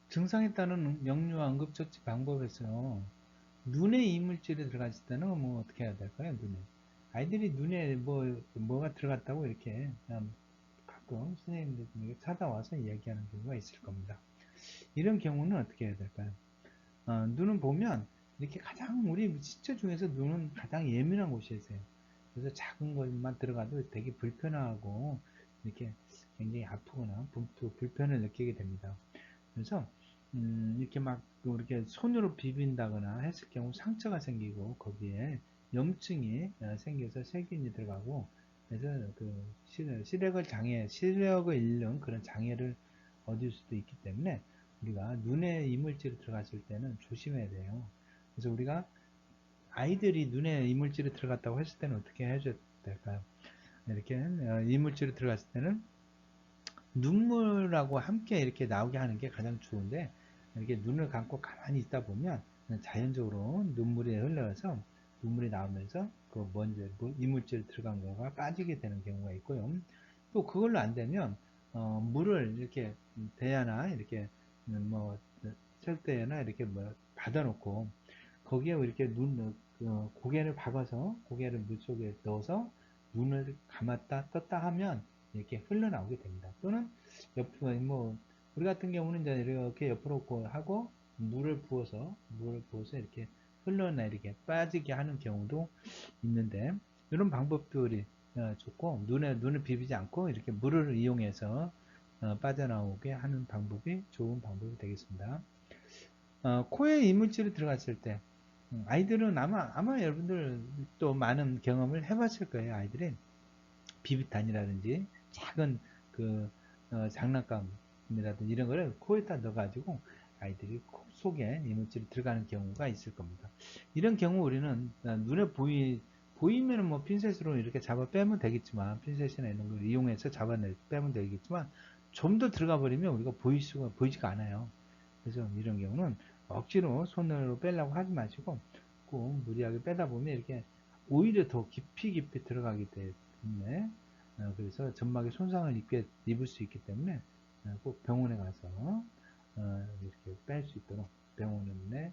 증상에 따른 역류와 응급처치 방법에서 눈에 이물질이 들어갔을 때는 뭐 어떻게 해야 될까요? 눈에. 아이들이 눈에 뭐가 들어갔다고 이렇게 그냥 가끔 선생님들 중에 찾아와서 이야기하는 경우가 있을 겁니다. 이런 경우는 어떻게 해야 될까요? 눈은 보면 이렇게 가장 우리 시체 중에서 눈은 가장 예민한 곳이 있어요. 그래서 작은 것만 들어가도 되게 불편하고 이렇게 굉장히 아프거나 불편을 느끼게 됩니다. 그래서 이렇게 막 이렇게 손으로 비빈다거나 했을 경우 상처가 생기고 거기에 염증이 생겨서 세균이 들어가고 그래서 그 시력을 잃는 그런 장애를 얻을 수도 있기 때문에 우리가 눈에 이물질이 들어갔을 때는 조심해야 돼요. 그래서 우리가 아이들이 눈에 이물질이 들어갔다고 했을 때는 어떻게 해줘야 될까요? 이렇게 이물질이 들어갔을 때는 눈물하고 함께 이렇게 나오게 하는 게 가장 좋은데 이렇게 눈을 감고 가만히 있다 보면 자연적으로 눈물이 흘러서 눈물이 나오면서 그 먼저 이물질 들어간 거가 빠지게 되는 경우가 있고요. 또 그걸로 안 되면 물을 이렇게 대야나 이렇게 뭐 철대나 이렇게 뭐 받아놓고 거기에 이렇게 고개를 박아서 고개를 물 속에 넣어서 눈을 감았다 떴다 하면 이렇게 흘러나오게 됩니다. 또는 옆으로 우리 같은 경우는 이제 이렇게 옆으로 하고 물을 부어서 이렇게 흘러내리게 빠지게 하는 경우도 있는데 이런 방법들이 좋고 눈을 비비지 않고 이렇게 물을 이용해서 빠져나오게 하는 방법이 좋은 방법이 되겠습니다. 코에 이물질이 들어갔을 때 아이들은 아마 여러분들 또 많은 경험을 해봤을 거예요. 아이들이 비비탄이라든지 작은 그 장난감이라든지 이런 거를 코에다 넣어가지고 아이들이 코 속에 이물질이 들어가는 경우가 있을 겁니다. 이런 경우 우리는 눈에 보이면은 뭐 핀셋으로 이렇게 잡아 빼면 되겠지만 핀셋이나 이런 걸 이용해서 빼면 되겠지만 좀 더 들어가 버리면 우리가 보이지가 않아요. 그래서 이런 경우는 억지로 손으로 빼려고 하지 마시고 꼭 무리하게 빼다 보면 이렇게 오히려 더 깊이 들어가기 때문에 그래서 점막에 손상을 입을 수 있기 때문에 꼭 병원에 가서 이렇게 뺄 수 있도록 병원에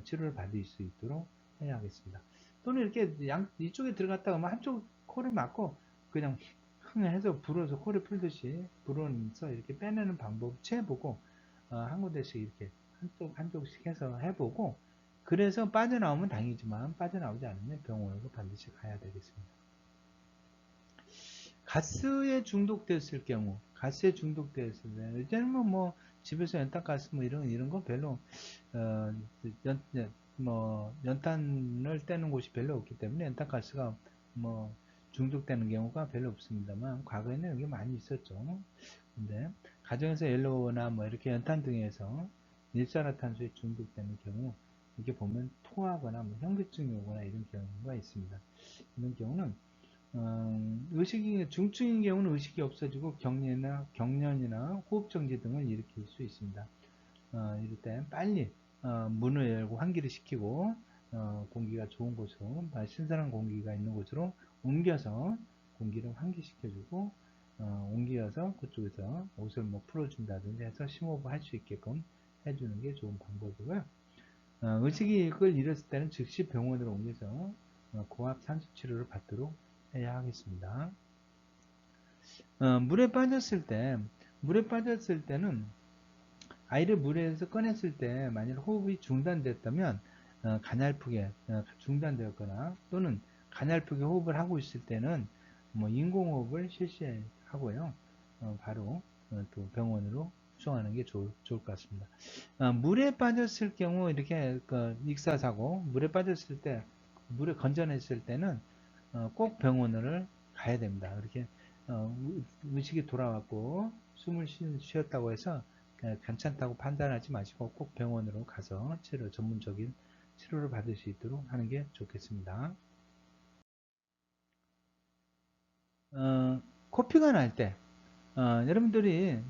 치료를 받을 수 있도록 해야 하겠습니다. 또는 이렇게 이쪽에 들어갔다가 한쪽 코를 막고 그냥 흥 해서 불어서 코를 풀듯이 불어서 이렇게 빼내는 방법 취해보고 한 군데씩 이렇게 한쪽씩 해서 해보고 그래서 빠져나오면 다행이지만 빠져나오지 않으면 병원으로 반드시 가야 되겠습니다. 가스에 중독됐을 때, 이제는 집에서 연탄가스 이런 거 별로, 어, 연탄을 떼는 곳이 별로 없기 때문에 연탄가스가 뭐, 중독되는 경우가 별로 없습니다만, 과거에는 이게 많이 있었죠. 근데, 가정에서 연료나 이렇게 연탄 등에서 일산화탄소에 중독되는 경우, 이렇게 보면 토하거나 현기증이 오거나 이런 경우가 있습니다. 이런 경우는 중증인 경우는 의식이 없어지고 경련이나 호흡정지 등을 일으킬 수 있습니다. 이럴 때 빨리 문을 열고 환기를 시키고 공기가 좋은 곳으로 신선한 공기가 있는 곳으로 옮겨서 공기를 환기시켜주고 옮겨서 그쪽에서 옷을 풀어준다든지 해서 심호흡을 할 수 있게끔 해주는 게 좋은 방법이고요. 의식을 잃었을 때는 즉시 병원으로 옮겨서 고압 산소 치료를 받도록 해야 하겠습니다. 물에 빠졌을 때는 아이를 물에서 꺼냈을 때 만약 호흡이 중단됐다면 가냘프게 중단되었거나 또는 가냘프게 호흡을 하고 있을 때는 인공호흡을 실시하고요. 바로 또 병원으로 수송하는 게 좋을 것 같습니다. 물에 빠졌을 경우 이렇게 익사사고 물에 빠졌을 때 물에 건져냈을 때는 꼭 병원을 가야 됩니다. 이렇게 의식이 돌아왔고 숨을 쉬었다고 해서 괜찮다고 판단하지 마시고 꼭 병원으로 가서 전문적인 치료를 받을 수 있도록 하는 게 좋겠습니다. 코피가 날 때, 여러분들이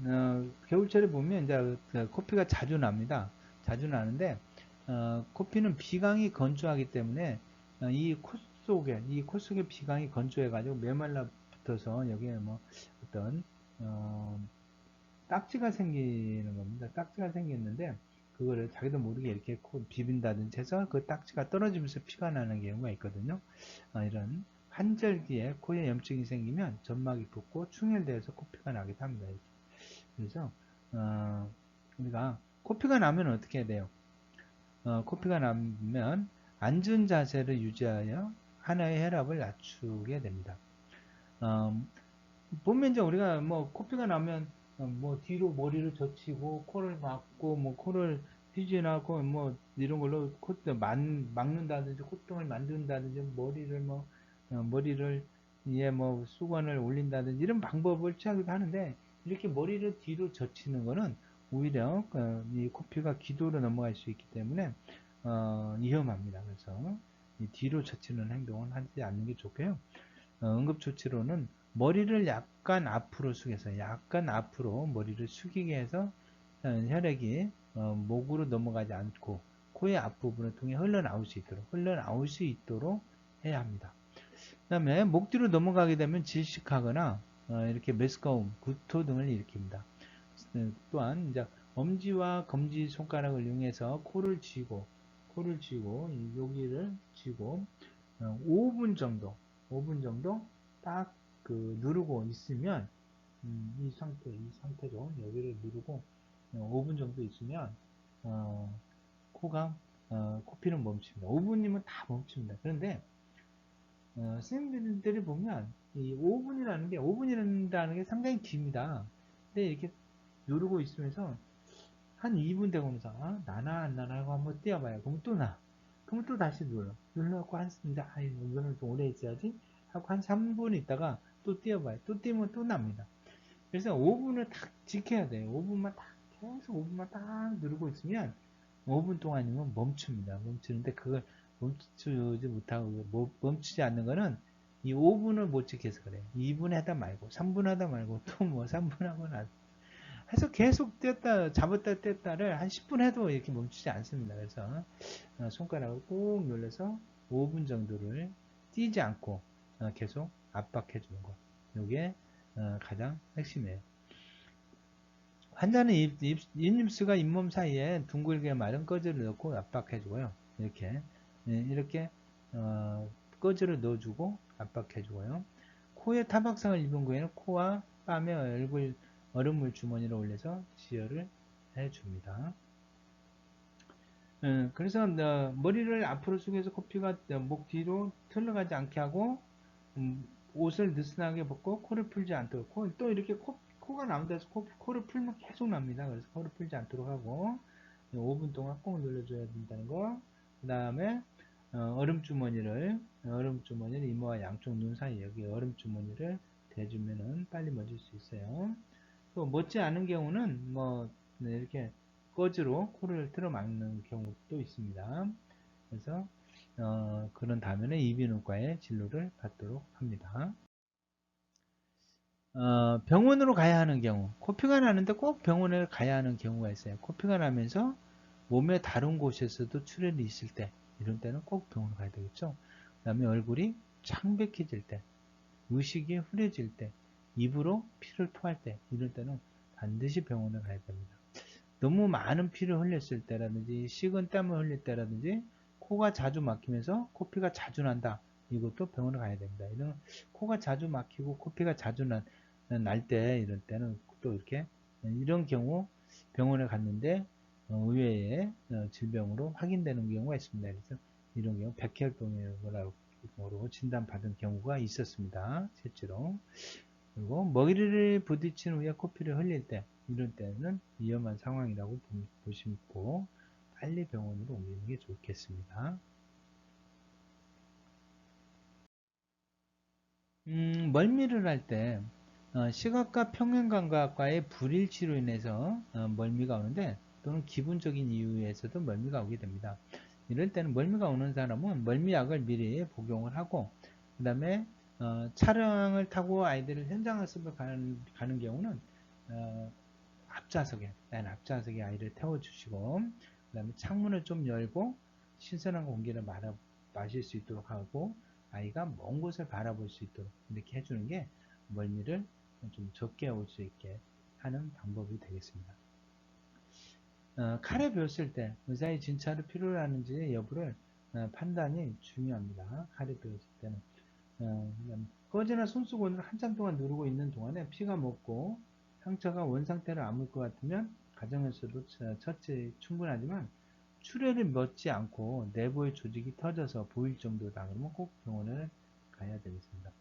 겨울철에 보면 이제 코피가 자주 납니다. 자주 나는데 코피는 비강이 건조하기 때문에 이 코 속에 비강이 건조해가지고 메말라 붙어서 여기에 어떤 어, 딱지가 생기는 겁니다. 딱지가 생겼는데 그거를 자기도 모르게 이렇게 코 비빈다든지 해서 그 딱지가 떨어지면서 피가 나는 경우가 있거든요. 이런 환절기에 코에 염증이 생기면 점막이 붓고 충혈되어서 코피가 나기도 합니다. 그래서 우리가 코피가 나면 어떻게 해야 돼요? 코피가 나면 앉은 자세를 유지하여 하나의 혈압을 낮추게 됩니다. 보면 이제 우리가 뭐 코피가 나면 뭐 뒤로 머리를 젖히고 코를 막고 뭐 코를 휘진하고 뭐 이런 걸로 콧대 막는다든지 콧등을 만든다든지 머리를 뭐 머리를 뭐 수건을 올린다든지 이런 방법을 취하기도 하는데 이렇게 머리를 뒤로 젖히는 거는 오히려 이 코피가 기도로 넘어갈 수 있기 때문에 위험합니다. 그래서 이 뒤로 젖히는 행동은 하지 않는 게 좋고요. 응급조치로는 머리를 약간 앞으로 숙여서 약간 앞으로 머리를 숙이게 해서 혈액이 목으로 넘어가지 않고 코의 앞부분을 통해 흘러나올 수 있도록 해야 합니다. 그 다음에 목 뒤로 넘어가게 되면 질식하거나 이렇게 메스꺼움, 구토 등을 일으킵니다. 또한 이제 엄지와 검지 손가락을 이용해서 코를 쥐고 여기를 쥐고 5분 정도 딱 그 누르고 있으면 이 상태로 여기를 누르고 5분 정도 있으면 코가 코피는 멈춥니다. 5분이면 다 멈춥니다. 그런데 선생님들이 보면 이 5분이라는 게 상당히 깁니다. 근데 이렇게 누르고 있으면서 한 2분 되고 나서 나나 안 나나 하고 한번 뛰어봐요. 그럼 또 나. 그러면 또 다시 눌러갖고 이제 이거는 좀 오래 있어야지 하고 한 3분 있다가 또 뛰어봐요. 또 뛰면 또 납니다. 그래서 5분을 딱 지켜야 돼요. 5분만 딱 계속 5분만 딱 누르고 있으면 5분 동안이면 멈춥니다. 멈추는데 그걸 멈추지 못하고 멈추지 않는 거는 이 5분을 못 지켜서 그래요. 2분 하다 말고 3분 하다 말고 또 뭐 3분 하고 나 해서 계속 뛰었다 잡았다 뗐다를 한 10분 해도 이렇게 멈추지 않습니다. 그래서 손가락을 꾹 눌러서 5분 정도를 뛰지 않고 계속 압박해 주는 것. 이게 가장 핵심이에요. 환자는 입입수가 잇몸 사이에 둥글게 마른 꺼즈를 넣고 압박해 주고요. 이렇게 꺼즈를 넣어주고 압박해 주고요. 코에 타박상을 입은 후에는 코와 뺨에 얼굴 얼음물 주머니를 올려서 지혈을 해줍니다. 그래서 머리를 앞으로 숙여서 코피가 목 뒤로 틀어가지 않게 하고 옷을 느슨하게 벗고 코를 풀지 않도록 또 이렇게 코가 나온다 해서 코를 풀면 계속 납니다. 그래서 코를 풀지 않도록 하고 5분 동안 꼭 눌러줘야 된다는 거. 그 다음에 얼음주머니를 이마와 양쪽 눈 사이 여기 얼음주머니를 대주면은 빨리 멎을 수 있어요. 또 멎지 않은 경우는 뭐 이렇게 꺼즈로 코를 틀어 막는 경우도 있습니다. 그래서 그런 다음에는 이비인후과의 진료를 받도록 합니다. 병원으로 가야 하는 경우, 코피가 나는데 꼭 병원에 가야 하는 경우가 있어요. 코피가 나면서 몸의 다른 곳에서도 출혈이 있을 때, 이런 때는 꼭 병원을 가야 되겠죠. 그 다음에 얼굴이 창백해질 때, 의식이 흐려질 때, 입으로 피를 토할 때, 이럴 때는 반드시 병원을 가야 됩니다. 너무 많은 피를 흘렸을 때라든지, 식은 땀을 흘릴 때라든지, 코가 자주 막히면서 코피가 자주 난다. 이것도 병원을 가야 됩니다. 이런 코가 자주 막히고 코피가 자주 날 때, 이럴 때는 또 이렇게, 이런 경우 병원에 갔는데, 의외의 질병으로 확인되는 경우가 있습니다. 그래서 이런 경우 백혈병이라고 진단받은 경우가 있었습니다. 실제로. 그리고 먹이를 부딪힌 후에 코피를 흘릴 때, 이런 때는 위험한 상황이라고 보시고 빨리 병원으로 옮기는 게 좋겠습니다. 멀미를 할 때 시각과 평행감각과의 불일치로 인해서 멀미가 오는데 또는 기분적인 이유에서도 멀미가 오게 됩니다. 이럴 때는 멀미가 오는 사람은 멀미약을 미리 복용을 하고 그 다음에 차량을 타고 아이들을 현장학습을 가는 경우는 맨 앞좌석에 아이를 태워주시고 그 다음에 창문을 좀 열고 신선한 공기를 마실 수 있도록 하고 아이가 먼 곳을 바라볼 수 있도록 이렇게 해주는 게 멀미를 좀 적게 올 수 있게 하는 방법이 되겠습니다. 칼에 베었을 때 의사의 진찰이 필요로 하는지 여부를 판단이 중요합니다. 칼에 베었을 때는 거즈나 손수건을 한참 동안 누르고 있는 동안에 피가 먹고 상처가 원상태를 아물 것 같으면 가정에서도 처치 충분하지만 출혈이 멎지 않고 내부의 조직이 터져서 보일 정도다 그러면 꼭 병원에 가야 되겠습니다.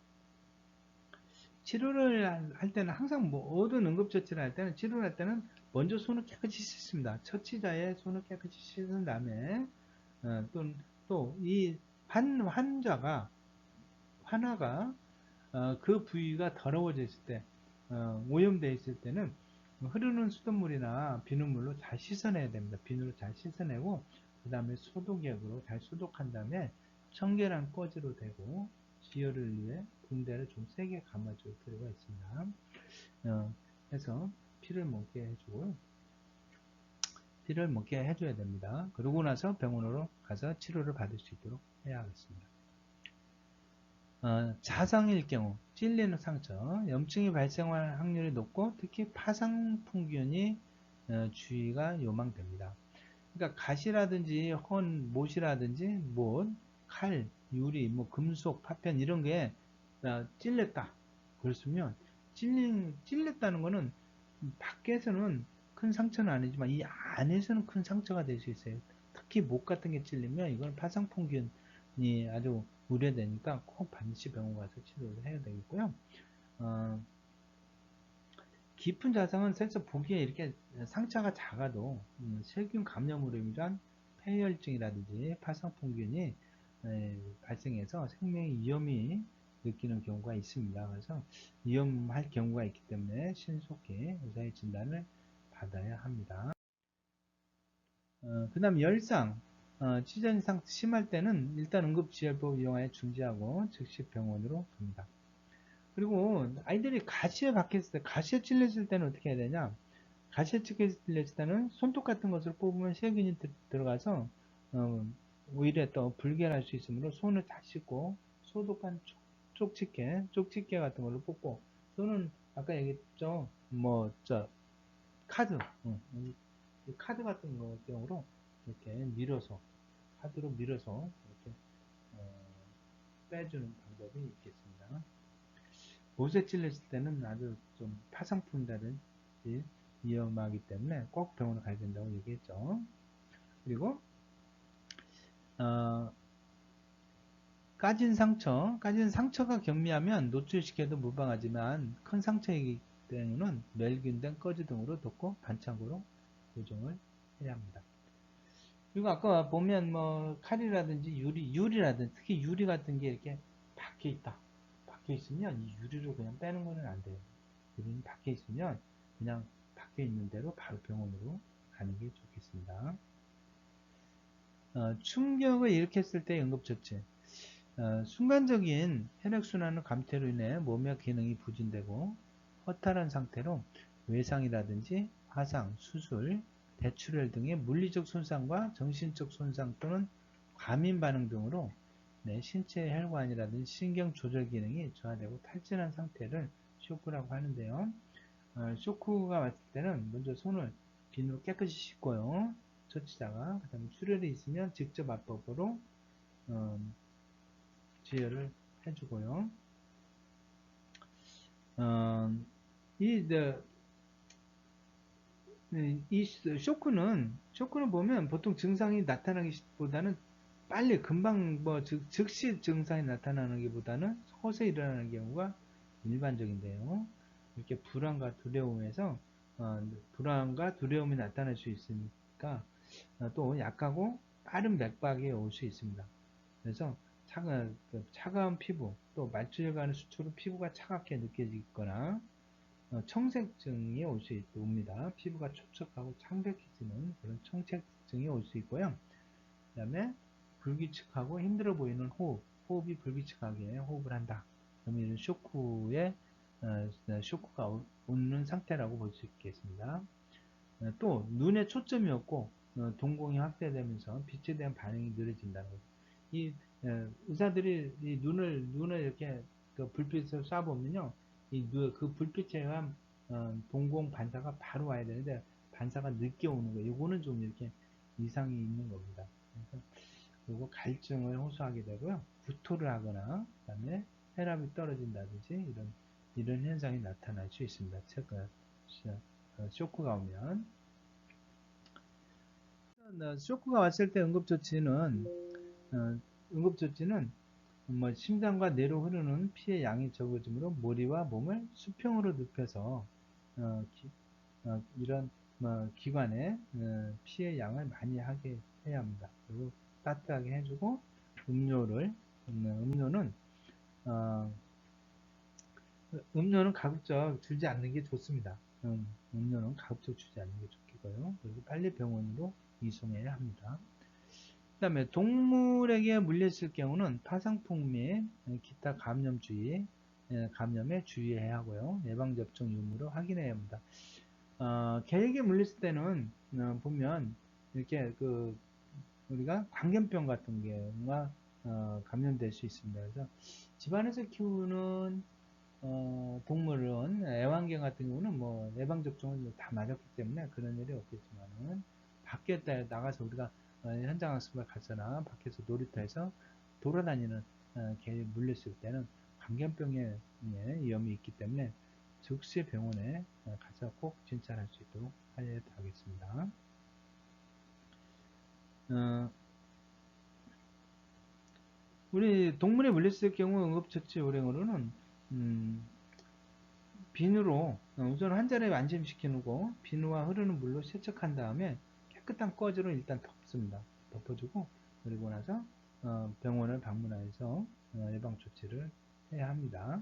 치료를 할 때는 항상 모든 응급처치를 할 때는 치료를 할 때는 먼저 손을 깨끗이 씻습니다. 처치자의 손을 깨끗이 씻은 다음에 또이 환자가 그 부위가 더러워져 있을 때 오염되어 있을 때는 흐르는 수돗물이나 비눗물로 잘 씻어내야 됩니다. 비누로 잘 씻어내고 그 다음에 소독약으로 잘 소독한 다음에 청결한 꺼지로 대고 지혈을 위해 붕대를 좀 세게 감아줄 필요가 있습니다. 해서 피를 먹게 해줘야 됩니다. 그러고 나서 병원으로 가서 치료를 받을 수 있도록 해야 하겠습니다. 자상일 경우 찔리는 상처, 염증이 발생할 확률이 높고 특히 파상풍균이 주의가 요망됩니다. 그러니까 가시라든지 못이라든지 못, 칼, 유리, 금속, 파편 이런 게 찔렸다. 그렇으면 찔렸다는 거는 밖에서는 큰 상처는 아니지만 이 안에서는 큰 상처가 될 수 있어요. 특히 목 같은 게 찔리면 이건 파상풍균이 아주 우려되니까 꼭 반드시 병원 가서 치료를 해야 되겠고요. 깊은 자상은 살짝 보기에 이렇게 상처가 작아도 세균 감염으로 인한 폐혈증이라든지 파상풍균이 발생해서 생명의 위험이 느끼는 경우가 있습니다. 그래서 위험할 경우가 있기 때문에 신속히 의사의 진단을 받아야 합니다. 그 다음 열상, 치전상 심할 때는 일단 응급지혈법 이용하여 중지하고 즉시 병원으로 갑니다. 그리고 아이들이 가시에 박혔을 때, 가시에 찔렸을 때는 어떻게 해야 되냐? 가시에 찔렸을 때는 손톱 같은 것을 뽑으면 세균이 들어가서 오히려 더 불결할 수 있으므로 손을 다 씻고 소독한 쪽집게 같은 걸로 뽑고 또는 아까 얘기했죠, 카드, 카드 같은 거 경우로 이렇게 카드로 밀어서 이렇게 빼주는 방법이 있겠습니다. 못에 찔렸을 때는 아주 좀 파상풍이라든지 위험하기 때문에 꼭 병원에 가야 된다고 얘기했죠. 그리고 까진 상처가 경미하면 노출시켜도 무방하지만 큰 상처이기 때문에 멸균 등 꺼지 등으로 덮고 반창고로 고정을 해야 합니다. 그리고 아까 보면 칼이라든지 유리라든지 특히 유리 같은 게 이렇게 박혀 있으면 이 유리를 그냥 빼는 거는 안 돼요. 유리는 박혀 있으면 그냥 박혀 있는 대로 바로 병원으로 가는 게 좋겠습니다. 충격을 일으켰을 때 응급처치. 순간적인 혈액순환의 감퇴로 인해 몸의 기능이 부진되고 허탈한 상태로 외상이라든지 화상, 수술, 대출혈 등의 물리적 손상과 정신적 손상 또는 과민 반응 등으로 신체 혈관이라든지 신경 조절 기능이 저하되고 탈진한 상태를 쇼크라고 하는데요. 쇼크가 왔을 때는 먼저 손을 비누로 깨끗이 씻고요. 처치자가 그 다음에 출혈이 있으면 직접 압법으로 지혈을 해주고요. 이 쇼크는 보면 보통 증상이 나타나기보다는 빨리 금방 즉시 증상이 나타나는 것보다는 서서히 일어나는 경우가 일반적인데요. 이렇게 불안과 두려움이 나타날 수 있으니까 또 약하고 빠른 맥박이 올 수 있습니다. 그래서 차가운 피부, 또 말초혈관의 수초로 피부가 차갑게 느껴지거나 청색증이 올 수 옵니다. 피부가 촉촉하고 창백해지는 그런 청색증이 올 수 있고요. 그 다음에 불규칙하고 힘들어 보이는 호흡이 불규칙하게 호흡을 한다. 그러면 이런 쇼크가 오는 상태라고 볼 수 있겠습니다. 또 눈에 초점이 없고 동공이 확대되면서 빛에 대한 반응이 느려진다는 거죠. 이 의사들이 눈을 이렇게 그 불빛을 쏴보면요, 그 불빛에 의한 동공 반사가 바로 와야 되는데 반사가 늦게 오는 거예요. 이거는 좀 이렇게 이상이 있는 겁니다. 그래서 그리고 갈증을 호소하게 되고요. 구토를 하거나 그다음에 혈압이 떨어진다든지 이런 현상이 나타날 수 있습니다. 쇼크가 오면 쇼크가 왔을 때 응급조치는 뭐 심장과 뇌로 흐르는 피의 양이 적어지므로 머리와 몸을 수평으로 눕혀서 이런 뭐 기관에 피의 양을 많이 하게 해야 합니다. 그리고 따뜻하게 해주고 음료는 어, 음료는 가급적 주지 않는 게 좋습니다. 음료는 가급적 주지 않는 게 좋겠고요. 그리고 빨리 병원으로 이송해야 합니다. 그 다음에 동물에게 물렸을 경우는 파상풍 및 기타 감염에 주의해야 하고요. 예방접종 유무로 확인해야 합니다. 개에게 물렸을 때는 보면 이렇게 우리가 광견병 같은 경우가 감염될 수 있습니다. 그래서 집안에서 키우는 동물은 애완견 같은 경우는 뭐 예방접종을 다 맞았기 때문에 그런 일이 없겠지만은 밖에 나가서 우리가 현장 학습을 가거나 밖에서 놀이터에서 돌아다니는 개에 물렸을 때는 광견병의 위험이 있기 때문에 즉시 병원에 가서 꼭 진찰할 수 있도록 하여야 하겠습니다. 우리 동물에 물렸을 경우 응급처치 요령으로는 비누로 우선 한 자리에 안심시켜 놓고 비누와 흐르는 물로 세척한 다음에 깨끗한 꺼즈로 일단 덮습니다. 덮어주고 그리고 나서 병원을 방문해서 예방 조치를 해야 합니다.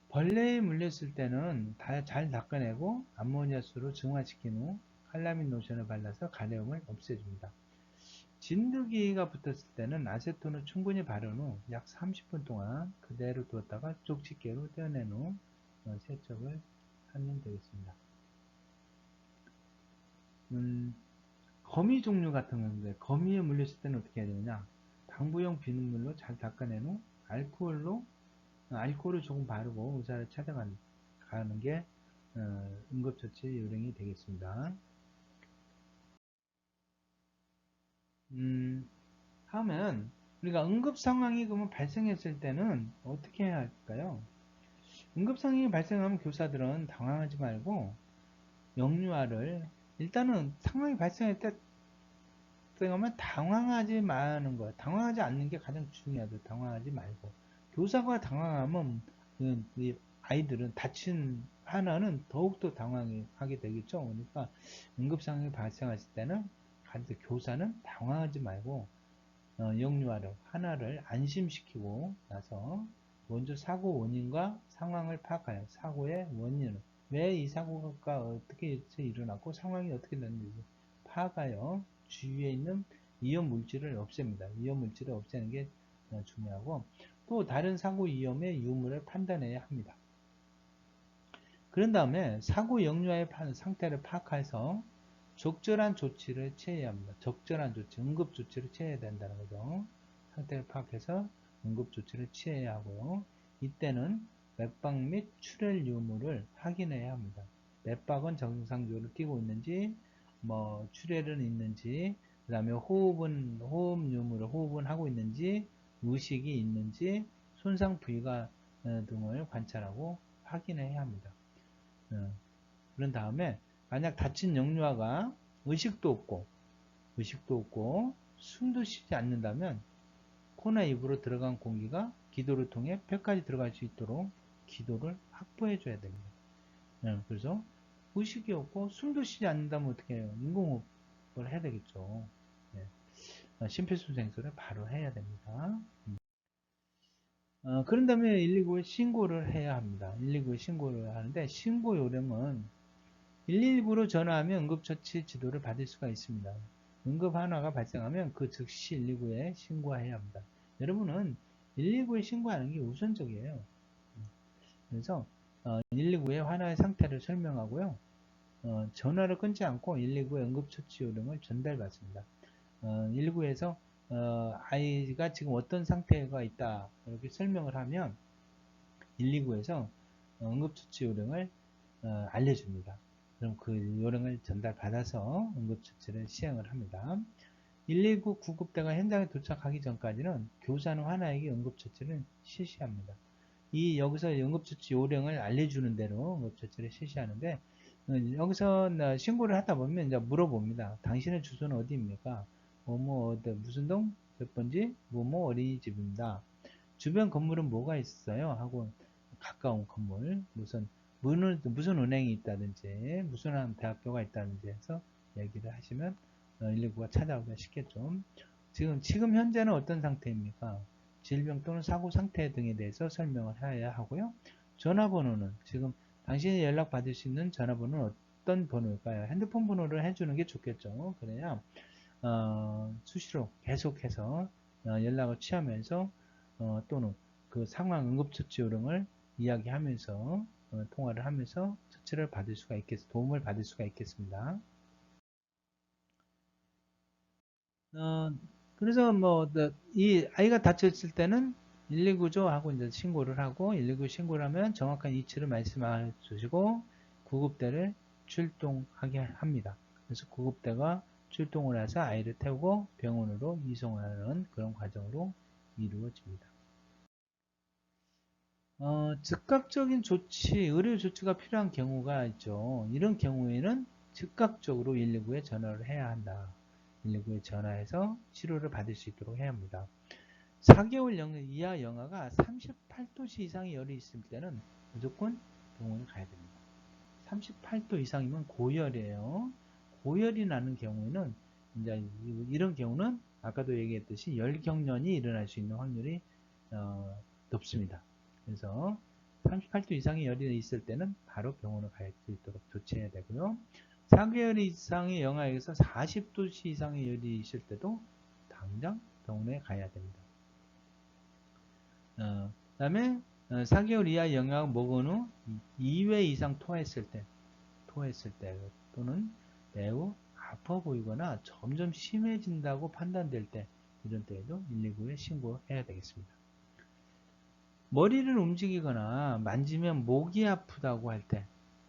벌레에 물렸을 때는 잘 닦아내고 암모니아수로 증화시킨 후 칼라민 로션을 발라서 가려움을 없애줍니다. 진드기가 붙었을 때는 아세톤을 충분히 바른 후 약 30분 동안 그대로 두었다가 쪽집게로 떼어낸 후 세척을 하면 되겠습니다. 거미 종류 같은 건데 거미에 물렸을 때는 어떻게 해야 되느냐? 방부용 비눗물로 잘 닦아낸 후 알코올을 조금 바르고 의사를 찾아가는 게 응급처치 요령이 되겠습니다. 하면 우리가 응급 상황이 그러면 발생했을 때는 어떻게 해야 할까요? 응급 상황이 발생하면 교사들은 당황하지 말고 영유아를 일단은 상황이 발생하면 당황하지 마는 거예요. 당황하지 않는 게 가장 중요하죠. 당황하지 말고 교사가 당황하면 이 아이들은 다친 하나는 더욱더 당황하게 되겠죠. 그러니까 응급 상황이 발생했을 때는 교사는 당황하지 말고 영유아를 하나를 안심시키고 나서 먼저 사고 원인과 상황을 파악하여 사고의 원인을 왜 이 사고가 어떻게 일어났고 상황이 어떻게 됐는지 파악하여 주위에 있는 위험 물질을 없앱니다. 위험 물질을 없애는 게 중요하고 또 다른 사고 위험의 유무를 판단해야 합니다. 그런 다음에 사고 영유아의 상태를 파악해서 적절한 조치를 취해야 합니다. 적절한 조치, 응급 조치를 취해야 된다는 거죠. 상태를 파악해서 응급 조치를 취해야 하고요. 이때는 맥박 및 출혈 유무를 확인해야 합니다. 맥박은 정상적으로 뛰고 있는지, 뭐 출혈은 있는지, 그 다음에 호흡은 하고 있는지, 의식이 있는지, 손상 부위가 등을 관찰하고 확인해야 합니다. 그런 다음에 만약 다친 영유아가 의식도 없고 숨도 쉬지 않는다면 코나 입으로 들어간 공기가 기도를 통해 폐까지 들어갈 수 있도록 기도를 확보해 줘야 됩니다. 그래서 의식이 없고 숨도 쉬지 않는다면 어떻게 해요? 인공호흡을 해야 되겠죠. 심폐소생술을 바로 해야 됩니다. 그런 다음에 119에 신고를 해야 합니다. 119에 신고를 하는데 신고 요령은 119로 전화하면 응급처치 지도를 받을 수가 있습니다. 응급 환화가 발생하면 그 즉시 119에 신고해야 합니다. 여러분은 119에 신고하는 게 우선적이에요. 그래서 119에 환화의 상태를 설명하고요. 전화를 끊지 않고 119의 응급처치 요령을 전달받습니다. 119에서 아이가 지금 어떤 상태가 있다 이렇게 설명을 하면 119에서 응급처치 요령을 알려줍니다. 그럼 그 요령을 전달받아서 응급처치를 시행을 합니다. 119 구급대가 현장에 도착하기 전까지는 교사는 환자에게 응급처치를 실시합니다. 여기서 응급처치 요령을 알려주는 대로 응급처치를 실시하는데, 여기서 신고를 하다 보면 이제 물어봅니다. 당신의 주소는 어디입니까? 무슨 동, 몇 번지, 어린이집입니다. 주변 건물은 뭐가 있어요? 하고, 가까운 건물, 무슨 은행이 있다든지, 무슨 한 대학교가 있다든지 해서 얘기를 하시면 119가 찾아오기가 쉽겠죠. 지금 현재는 어떤 상태입니까? 질병 또는 사고 상태 등에 대해서 설명을 해야 하고요. 전화번호는 지금 당신이 연락받을 수 있는 전화번호는 어떤 번호일까요? 핸드폰 번호를 해주는 게 좋겠죠. 그래야 수시로 계속해서 연락을 취하면서 또는 그 상황 응급처치 요령을 이야기하면서 통화를 하면서 처치를 받을 수가 도움을 받을 수가 있겠습니다. 그래서 이 아이가 다쳤을 때는 119죠 하고 이제 신고를 하고 119 신고를 하면 정확한 위치를 말씀해 주시고 구급대를 출동하게 합니다. 그래서 구급대가 출동을 해서 아이를 태우고 병원으로 이송하는 그런 과정으로 이루어집니다. 즉각적인 조치, 의료 조치가 필요한 경우가 있죠. 이런 경우에는 즉각적으로 119에 전화를 해야 한다. 119에 전화해서 치료를 받을 수 있도록 해야 합니다. 4개월 이하 영아가 38도씨 이상의 열이 있을 때는 무조건 병원에 가야 됩니다. 38도 이상이면 고열이에요. 고열이 나는 경우에는 이제 이런 경우는 아까도 얘기했듯이 열경련이 일어날 수 있는 확률이 높습니다. 그래서 38도 이상의 열이 있을 때는 바로 병원을 갈 수 있도록 조치해야 되고요. 4개월 이상의 영아에서 40도씨 이상의 열이 있을 때도 당장 병원에 가야 됩니다. 그 다음에 4개월 이하 영아가 먹은 후 2회 이상 토했을 때 또는 매우 아파 보이거나 점점 심해진다고 판단될 때 이런 때에도 119에 신고해야 되겠습니다. 머리를 움직이거나 만지면 목이 아프다고 할 때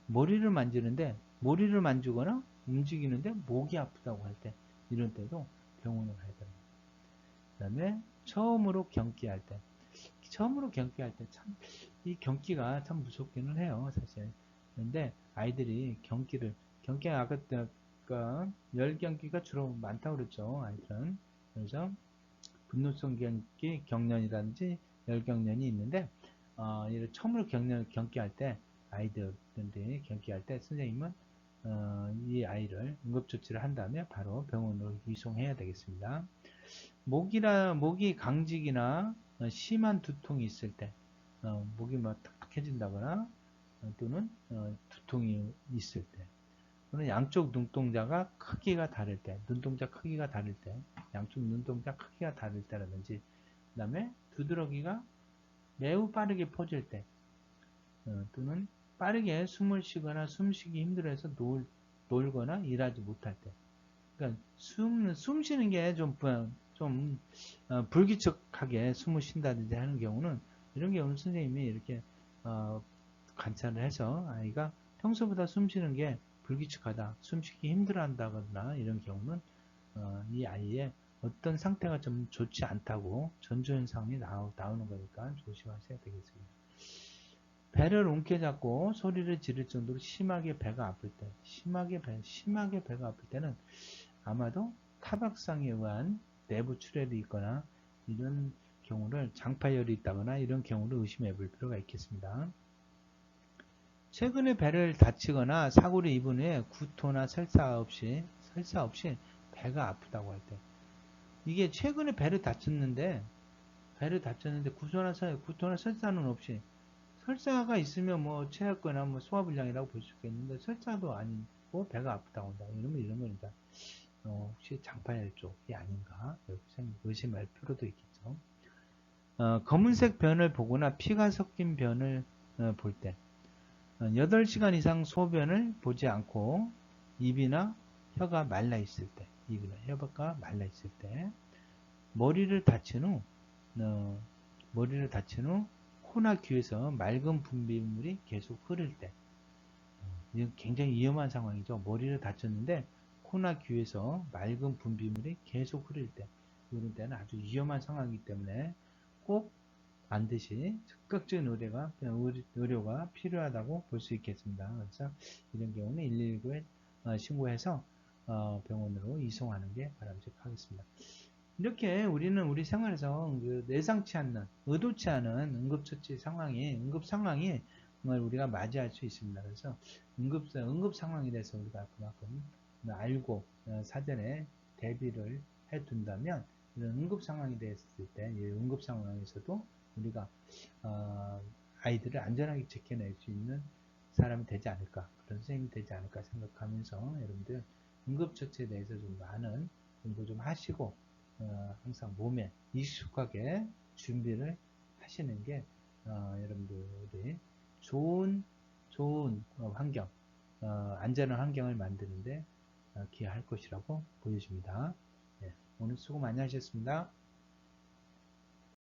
머리를 만지거나 움직이는데 목이 아프다고 할 때 이런 때도 병원을 가야 됩니다. 그 다음에 처음으로 경기할 때 참 이 경기가 참 무섭기는 해요 사실. 그런데 아이들이 경기가 아까 열 경기가 주로 많다고 그랬죠 아이들은. 그래서 분노성 경기 경련이라든지 열경련이 있는데 처음으로 경기할 때 아이들이 경기할 때 선생님은 이 아이를 응급조치를 한 다음에 바로 병원으로 이송해야 되겠습니다. 목이 강직이나 심한 두통이 있을 때 목이 탁탁해진다거나 또는 두통이 있을 때 또는 양쪽 눈동자가 크기가 다를 때 양쪽 눈동자 크기가 다를 때라든지 그 다음에 두드러기가 매우 빠르게 퍼질 때 또는 빠르게 숨을 쉬거나 숨쉬기 힘들어서 놀거나 일하지 못할 때 그러니까 숨 쉬는 게 좀 불규칙하게 숨을 쉰다든지 하는 경우는 이런 경우는 선생님이 이렇게 관찰을 해서 아이가 평소보다 숨 쉬는 게 불규칙하다, 숨쉬기 힘들어한다거나 이런 경우는 이 아이의 어떤 상태가 좀 좋지 않다고 전조현상이 나오는 거니까 조심하셔야 되겠습니다. 배를 움켜잡고 소리를 지를 정도로 심하게 배가 아플 때, 심하게 배가 아플 때는 아마도 타박상에 의한 내부 출혈이 있거나 이런 경우를 장파열이 있다거나 이런 경우를 의심해 볼 필요가 있겠습니다. 최근에 배를 다치거나 사고를 입은 후에 구토나 설사 없이 배가 아프다고 할 때 이게 최근에 배를 다쳤는데 구토나 설사는 없이 설사가 있으면 체했거나 소화불량이라고 볼 수 있겠는데 설사도 아니고 배가 아프다고 한다. 이런 거니까 혹시 장파열 쪽이 아닌가 이렇게 의심할 필요도 있겠죠. 검은색 변을 보거나 피가 섞인 변을 볼 때 8시간 이상 소변을 보지 않고 입이나 혀가 말라 있을 때 머리를 다친 후 코나 귀에서 맑은 분비물이 계속 흐를 때, 이건 굉장히 위험한 상황이죠. 머리를 다쳤는데 코나 귀에서 맑은 분비물이 계속 흐를 때, 이런 때는 아주 위험한 상황이기 때문에 꼭 반드시 적극적인 의료가 필요하다고 볼 수 있겠습니다. 그래서 이런 경우는 119에 신고해서 병원으로 이송하는 게 바람직하겠습니다. 이렇게 우리는 우리 생활에서 그 예상치 않는, 의도치 않은 응급 상황이 정말 우리가 맞이할 수 있습니다. 그래서 응급 상황에 대해서 우리가 그만큼 알고 사전에 대비를 해 둔다면 이런 응급 상황이 됐을 때, 이 응급 상황에서도 우리가 아이들을 안전하게 지켜낼 수 있는 사람이 되지 않을까, 그런 선생님이 되지 않을까 생각하면서 여러분들 응급처치에 대해서 좀 많은 공부 좀 하시고 항상 몸에 익숙하게 준비를 하시는 게 여러분들이 좋은 환경, 안전한 환경을 만드는데 기여할 것이라고 보여집니다. 네, 오늘 수고 많이 하셨습니다.